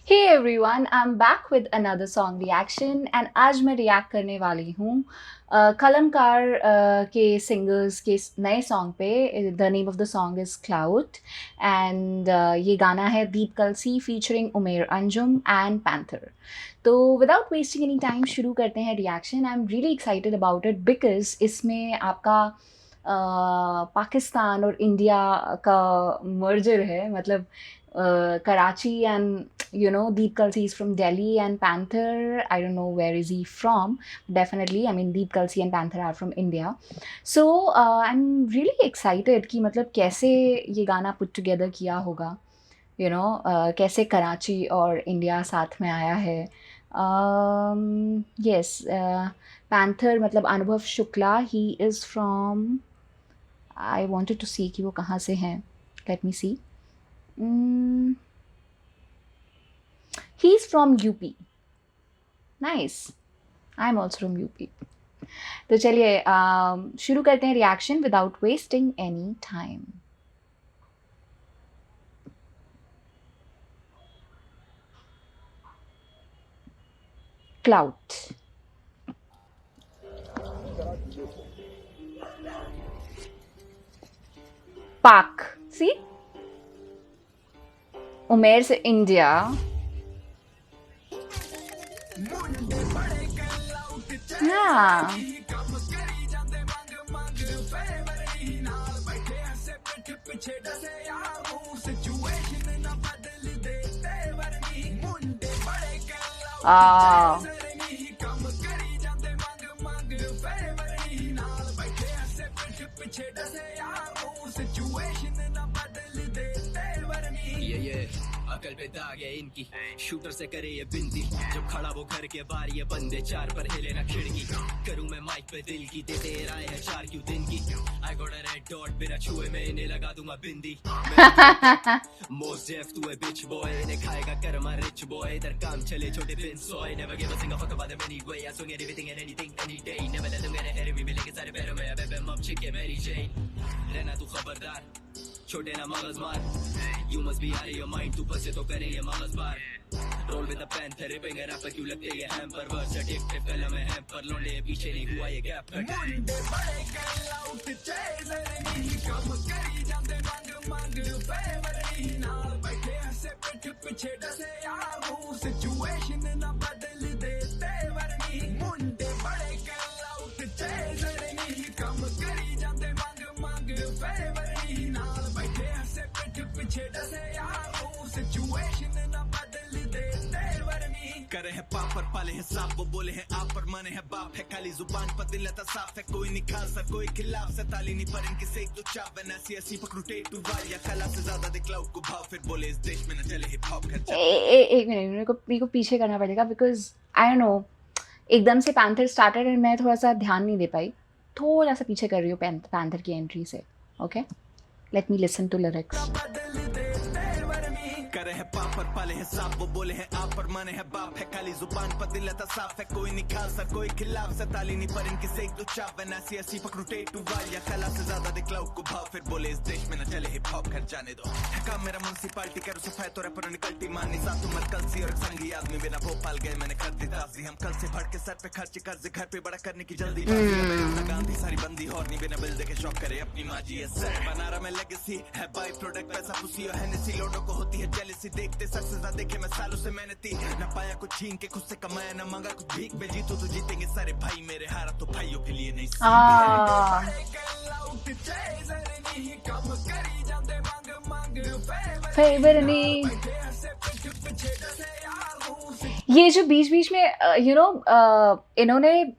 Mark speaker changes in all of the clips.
Speaker 1: Hey everyone, I am back with another song reaction and आज मैं react करने वाली हूँ कलमकार के सिंगर्स के नए सॉन्ग पे। The name of the song is cloud and ये गाना है Deep Kalsi featuring Umer Anjum and Panther. तो विदाउट वेस्टिंग एनी टाइम शुरू करते हैं reaction. I am really excited about it because इसमें आपका पाकिस्तान और इंडिया का मर्जर है। मतलब Karachi and Deep Kalsi is from Delhi and Panther, I don't know where is he from. Definitely, I mean Deep Kalsi and Panther are from India. So I'm really excited कि मतलब कैसे ये गाना put together किया होगा, कैसे कराची और India साथ में आया है। Yes, Panther मतलब अनुभव Shukla, he is from, I wanted to see कि वो कहाँ से हैं. Let me see. He's from UP. Nice. I'm also from UP. तो चलिए शुरू करते हैं reaction without wasting any time. Cloud पाक सी उमेर से इंडिया। हाँ
Speaker 2: ये अकल पे दाग है इनकी, शूटर से करे ये बिनती, जब खड़ा वो घर के बाहर ये बंदे चार पर हिले ना खिड़की। करूं मैं माइक पे दिल की, दे दे रहा है चार क्यों दिन की। I got a red dot, बिना छुए मैं इन्हें लगा दूंगा बिंदी। मोस्ट डेफ तू है बिच बॉय, इन्हें खाएगा कर्मा रिच बॉय। इधर काम चले छोटे pin soy, never give a single fuck about them anyway. I swing everything and anything any day, never let them get ahead of me। मिलेंगे सारे पैरों में अब मम चिके मेरी चेन, रहना तू खबरदार, छोटे ना मगज मार। You must be out of your mind, तू फंसे तो करे ये मगज बार। Roll with the panther, ripping it up क्यों लगते ये हैम्पर। वर्स addictive कलम है हैम्पर, लोंडे पीछे नहीं हुआ ये गैप। मुंडे बड़े कलाउट चेज़र नहीं, कम करी जाते मांग फेवर नहीं। नाल बैठे हंसे पिठ पीछे डसे यार हूँ, सिचुएशन ना बदल दे तेवर नहीं। मुंडे बड़े कलाउट चेज़र नहीं, कम करी जाते मांग फेवर नहीं। नाल बैठे हंसे पिठ पीछे डसे यार हूँ, सिचुएशन ना बदल दे तेवर नहीं। करे है पापर पाले है सांप, वो बोले है आप पर माने है बाप है। खाली जुबान पर दिल था साफ है, कोई नहीं खास है कोई खिलाफ से। ताली नहीं पर इनकी सेक तो चाप है, ऐसी ऐसी पकड़ू टेक टू वाल या कला से ज्यादा दे क्लाउड को भाव। फिर बोले इस देश में न चले हिप हॉप खर्चा।
Speaker 1: एक मिनट, मेरे को पीछे करना पड़ेगा बिकॉज आई डोंट नो, एकदम से पैंथर स्टार्टेड एंड मैं थोड़ा सा ध्यान नहीं दे पाई। थोड़ा सा पीछे कर रही हूँ पैंथर की एंट्री से। Okay, let me listen to lyrics.
Speaker 2: करे है पापर पाले है सांप, वो बोले है आप पर माने है बाप है। खाली जुबान पर दिल था साफ है, कोई नहीं खास है कोई खिलाफ से। ताली नहीं पर इनकी सेक तो चाप है, ऐसी ऐसी पकड़ू टेक टू वाल या कला से ज्यादा दे क्लाउड को भाव। फिर बोले इस देश में न चले हिप हॉप घर जाने दो। है काम मेरा म्युनिसिपालिटी करो सफाई तो रैपर निकलती मानी साथ उमर कल सी। और संगी आदमी बिना भोपाल गए मैंने कर दी ताजी। हम कल से भड़ के सर पे खर्चे कर्जे घर पे बड़ा करने की जल्दी। गांधी सारी बंदी और नहीं बिना बिल देके शौक करे अपनी माजी। बना रहा मैं लेगेसी है बाई प्रोडक्ट, पैसा पुसी और हैनेसी। लोडो को होती है जेलसी, देखते सक्सेस ना देखे मैं सालों से मेहनती। न पाया कुछ छीन के खुद से कमाया, न मांगा कुछ भीख में। जीतो तो जीतेंगे सारे भाई मेरे, हारा तो भाइयों के लिए नहीं।
Speaker 1: फेवर नहीं, ये जो बीच बीच में इन्होंने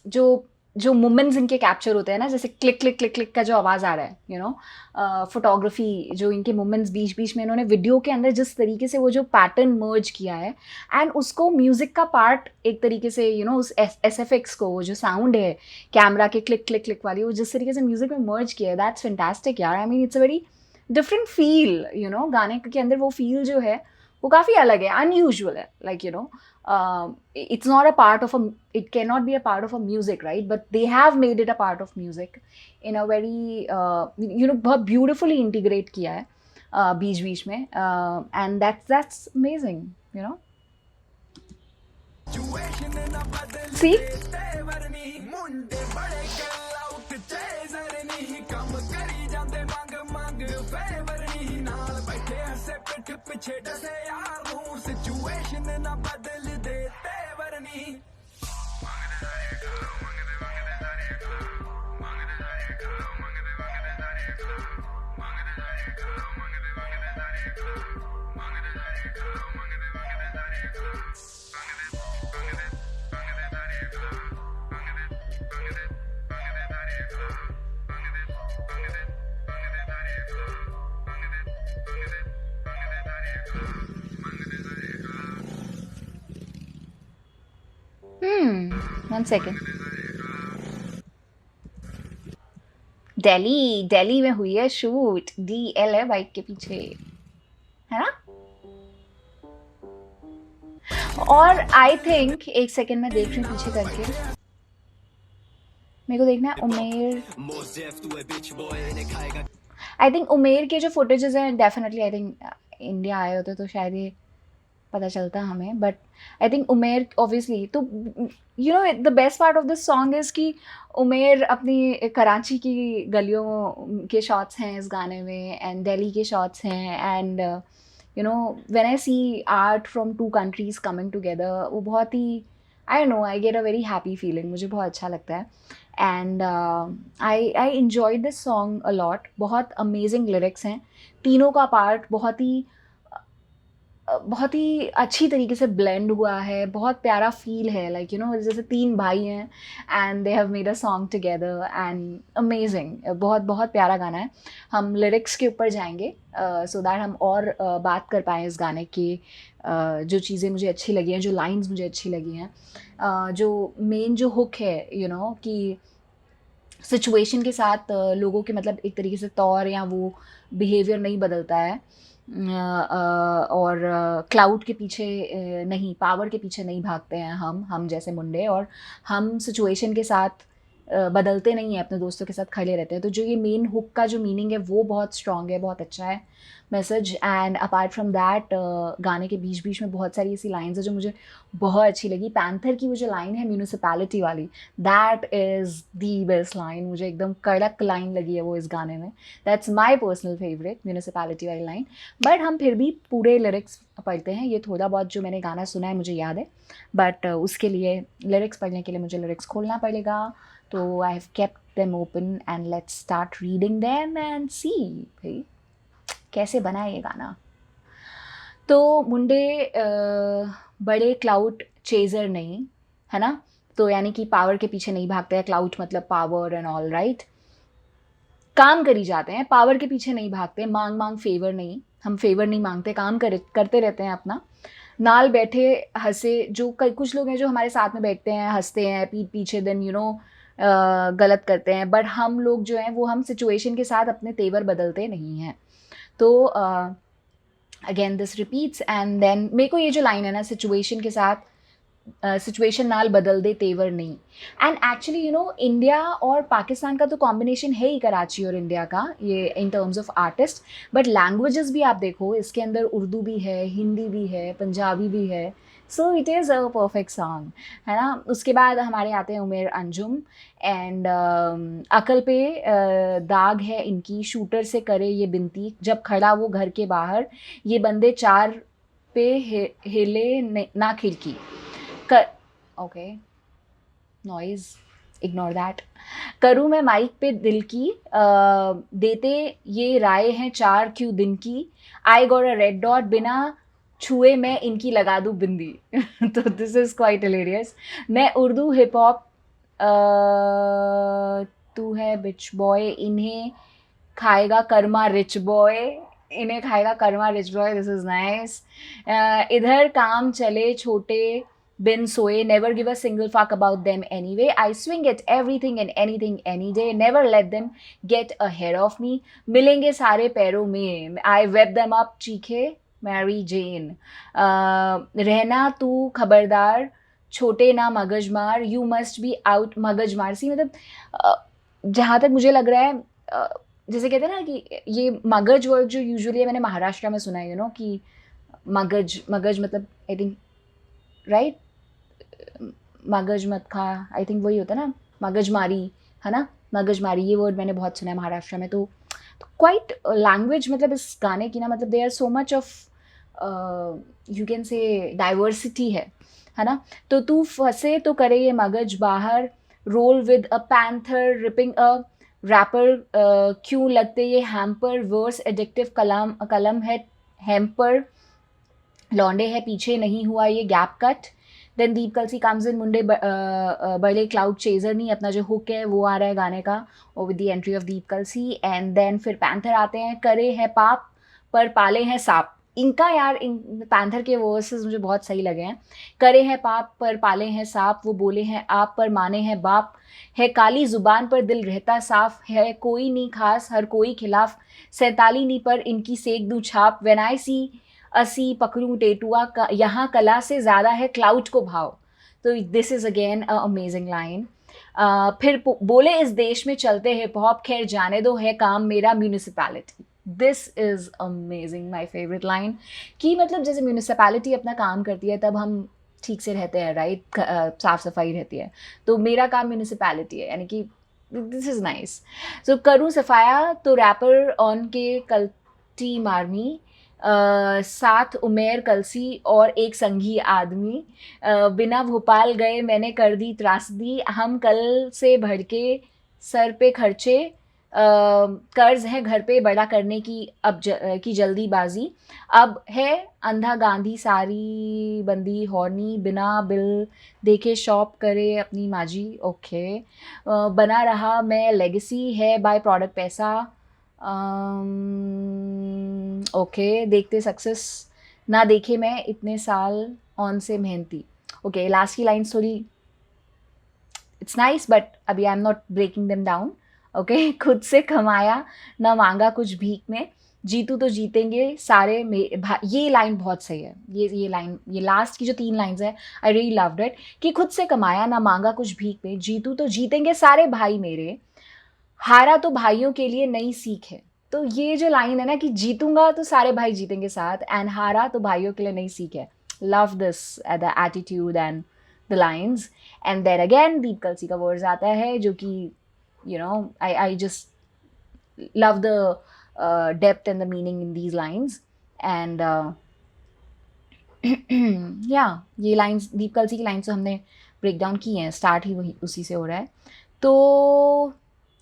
Speaker 1: जो जो मोमेंट्स इनके कैप्चर होते हैं ना, जैसे क्लिक क्लिक क्लिक क्लिक का जो आवाज़ आ रहा है, फोटोग्राफी जो इनके मोमेंट्स बीच बीच में इन्होंने वीडियो के अंदर जिस तरीके से वो जो पैटर्न मर्ज किया है एंड उसको म्यूज़िक का पार्ट एक तरीके से उस SFX को, वो जो साउंड है कैमरा के क्लिक क्लिक क्लिक वाली, वो जिस तरीके से म्यूज़िक में मर्ज किया है, दैट्स फैंटास्टिक यार। I mean it's a very different feel, गाने के अंदर वो फील जो है वो काफ़ी अलग है, अनयूजुअल है। Like it's not a part of a, it cannot be a part of a music, right? But they have made it a part of music in a very बहुत beautifully integrate किया है बीच बीच में, and that's amazing. you know. See? One second. Delhi में हुई है shoot, DL है bike के पीछे, है ना? और आई थिंक, एक सेकेंड में देख रही हूँ पीछे करके, मेरे को देखना है उमेर। आई थिंक उमेर के जो फुटेजेस हैं डेफिनेटली, आई थिंक इंडिया आए होते तो शायद ये पता चलता हमें, but I think Umer obviously, तो you know the best part of this song is कि उमेर अपनी कराची की गलियों के शॉट्स हैं इस गाने में, एंड दिल्ली के शॉट्स हैं, and you know when I see art from two countries coming together, वो बहुत ही, I know, I get a very happy feeling, मुझे बहुत अच्छा लगता है। And I enjoy this song a lot. बहुत अमेजिंग लिरिक्स हैं, तीनों का पार्ट बहुत ही अच्छी तरीके से ब्लेंड हुआ है, बहुत प्यारा फील है, लाइक यू नो जैसे तीन भाई हैं and they have made a song together, and amazing, बहुत बहुत प्यारा गाना है। हम लिरिक्स के ऊपर जाएंगे सो दैट हम और बात कर पाएँ इस गाने की, जो चीज़ें मुझे अच्छी लगी हैं, जो लाइंस मुझे अच्छी लगी हैं, जो मेन जो हुक है यू नो कि सिचुएशन के साथ लोगों के मतलब एक तरीके से तौर या वो बिहेवियर नहीं बदलता है, और क्लाउड के पीछे नहीं, पावर के पीछे नहीं भागते हैं हम जैसे मुंडे, और हम सिचुएशन के साथ बदलते नहीं हैं, अपने दोस्तों के साथ खड़े रहते हैं। तो जो ये मेन हुक का जो मीनिंग है वो बहुत स्ट्रॉन्ग है, बहुत अच्छा है message. And apart from that गाने के बीच बीच में बहुत सारी ऐसी लाइन्स है जो मुझे बहुत अच्छी लगी। पैंथर की वो जो लाइन है म्यूनिसिपैलिटी वाली, that is the best line, मुझे एकदम कड़क लाइन लगी है वो इस गाने में। That's my personal favourite, municipality वाली लाइन। बट हम फिर भी पूरे लिरिक्स पढ़ते हैं, ये थोड़ा बहुत जो मैंने गाना सुना है मुझे याद है, बट उसके लिए लिरिक्स पढ़ने के लिए मुझे लिरिक्स खोलना पड़ेगा। तो I have kept them open and let's start reading them and see भाई कैसे बना है ये गाना। तो मुंडे बड़े क्लाउड चेजर नहीं, है ना? तो यानी कि पावर के पीछे नहीं भागते हैं, क्लाउड मतलब पावर एंड ऑल, राइट? काम करी जाते हैं, पावर के पीछे नहीं भागते, मांग फेवर नहीं, हम फेवर नहीं मांगते, काम करते रहते हैं अपना। नाल बैठे हंसे, जो कुछ लोग हैं जो हमारे साथ में बैठते हैं, हंसते हैं पीठ पीछे, देन यू नो गलत करते हैं, बट हम लोग जो हैं वो हम सिचुएशन के साथ अपने तेवर बदलते नहीं हैं। तो again this repeats and then मेरे को ये जो लाइन है ना, सिचुएशन के साथ सिचुएशन नाल बदल दे तेवर नहीं, and actually you know India और पाकिस्तान का तो कॉम्बिनेशन है ही, कराची और इंडिया का, ये in terms of artist. But languages भी आप देखो, इसके अंदर उर्दू भी है, हिंदी भी है, पंजाबी भी है, so it is a perfect song, है ना? उसके बाद हमारे आते हैं उमेर अंजुम, एंड अकल पे दाग है इनकी, शूटर से करे ये बिनती, जब खड़ा वो घर के बाहर, ये बंदे चार पे हिले ना खिड़की कर, ओके नॉइज, इग्नोर दैट। करूँ मैं माइक पे दिल की, देते ये राय हैं चार क्यों दिन की, I got a red dot, बिना छुए मैं इनकी लगा दूँ बिंदी। तो दिस इज़ क्वाइट हिलेरियस। मैं उर्दू हिप हॉप, तू है बिच बॉय, इन्हें खाएगा कर्मा रिच बॉय, इन्हें खाएगा Karma rich boy, this is nice. इधर काम चले छोटे बिन सोए, never give a single fuck about them anyway, I swing at everything and anything any day, never let them get ahead of me, मिलेंगे सारे पैरों में, I web them up, चीखे मैरी जेन, रहना तू खबरदार, छोटे ना मगजमार, यू मस्ट बी आउट मगजमार। सी मतलब जहाँ तक मुझे लग रहा है जैसे कहते हैं ना कि ये मगज वर्ड जो यूजुअली मैंने महाराष्ट्र में सुना है, यू नो कि मगज मगज मतलब आई थिंक राइट, मगज मत खा, आई थिंक वही होता है ना, मगजमारी, है ना, मगजमारी, ये वर्ड मैंने बहुत सुना है महाराष्ट्र में। तो क्वाइट लैंग्वेज मतलब इस गाने की ना, मतलब they are so much of you can say diversity है ना। तो तू फंसे तो करे ये मगज बाहर, roll with a panther ripping a rapper, क्यों लगते ये हैम्पर, वर्स एडिक्टिव कलम कलम है हैम्पर, लौंडे है पीछे नहीं हुआ ये gap cut. Then Deep Kalsi comes in, मुंडे बड़े क्लाउड चेजर नहीं, अपना जो हुक है वो आ रहा है गाने का, और with the entry of Deep Kalsi. And then फिर पैंथर आते हैं, करे हैं पाप पर पाले हैं सांप। इनका यार, इन पैंथर के वर्सेस मुझे बहुत सही लगे हैं। करे हैं पाप पर पाले हैं सांप, वो बोले हैं आप पर माने हैं बाप, है काली जुबान पर दिल रहता साफ, है कोई नहीं खास हर कोई खिलाफ, सैताली नहीं पर इनकी सेक दूँ छाप, व्हेन आई सी असी पकड़ूं टेटुआ का, यहाँ कला से ज़्यादा है क्लाउड को भाव। तो this is again a amazing line. फिर बोले इस देश में चलते हिप हॉप, खैर जाने दो है काम मेरा municipality. This is amazing, my favourite line. कि मतलब जैसे म्यूनिसिपैलिटी अपना काम करती है तब हम ठीक से रहते हैं, राइट, साफ़ सफाई रहती है, तो मेरा काम म्यूनिसिपैलिटी है, यानी कि दिस इज़ नाइस। सो करूँ सफाया तो रैपर ऑन के कल्टी मारनी, साथ उमेर कलसी और एक संगी आदमी, बिना भोपाल गए मैंने कर दी त्रासदी, हम कल से भड़के सर पे खर्चे, कर्ज है घर पे बड़ा करने की अब की जल्दीबाजी, अब है अंधा गांधी सारी बंदी हॉर्नी, बिना बिल देखे शॉप करे अपनी माजी। ओके, बना रहा मैं लेगेसी है बाय प्रोडक्ट पैसा, ओके, देखते सक्सेस ना देखे मैं इतने साल ऑन से मेहनती। ओके, लास्ट की लाइन थोड़ी इट्स नाइस बट अभी I am not breaking them down. Okay, खुद से कमाया ना मांगा कुछ भीख में, जीतू तो जीतेंगे सारे ये लाइन बहुत सही है, ये लाइन, ये लास्ट की जो 3 लाइन्स है, आई रियली लव्ड इट। कि खुद से कमाया ना मांगा कुछ भीख में, जीतू तो जीतेंगे सारे भाई मेरे, हारा तो भाइयों के लिए नई सीख है। तो ये जो लाइन है ना कि जीतूंगा तो सारे भाई जीतेंगे साथ, एंड हारा तो भाइयों के लिए नई सीख है। Love this the attitude and the lines. And then again Deep Kalsi का वर्ड्स आता है जो कि you know I just love the depth and the meaning in these lines. And या ये लाइन्स, दीप कलसी की लाइन्स तो हमने ब्रेक डाउन की हैं, स्टार्ट ही वही उसी से हो रहा है। तो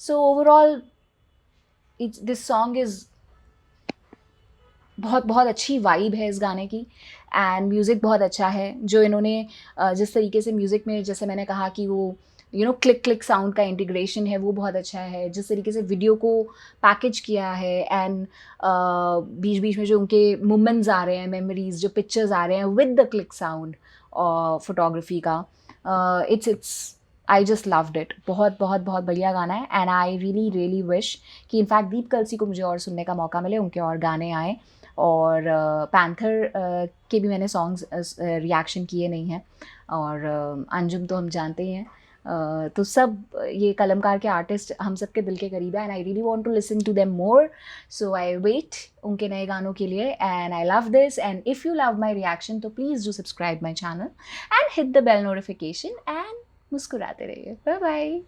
Speaker 1: so overall this song is बहुत बहुत अच्छी वाइब है इस गाने की, एंड म्यूज़िक बहुत अच्छा है। जो इन्होंने जिस तरीके से म्यूज़िक में, जैसे मैंने कहा कि वो क्लिक क्लिक साउंड का इंटीग्रेशन है वो बहुत अच्छा है, जिस तरीके से वीडियो को पैकेज किया है, एंड बीच बीच में जो उनके मोमेंट्स आ रहे हैं, मेमोरीज, जो पिक्चर्स आ रहे हैं with the click sound photography का, it's I just loved it. बहुत बहुत बहुत बढ़िया गाना है, and I really really wish कि इनफैक्ट दीप कलसी को मुझे और सुनने का मौका मिले, उनके और गाने आए। और पैंथर के भी मैंने सॉन्ग्स रिएक्शन किए नहीं हैं, और अंजुम तो हम जानते ही हैं। तो सब ये कलमकार के आर्टिस्ट हम सब के दिल के करीब है, and I really want to listen to them more, so I wait उनके नए गानों के लिए। And I love this, and if you love my reaction तो please do subscribe my channel and hit the bell notification, and मुस्कुराते रहिए। Bye bye.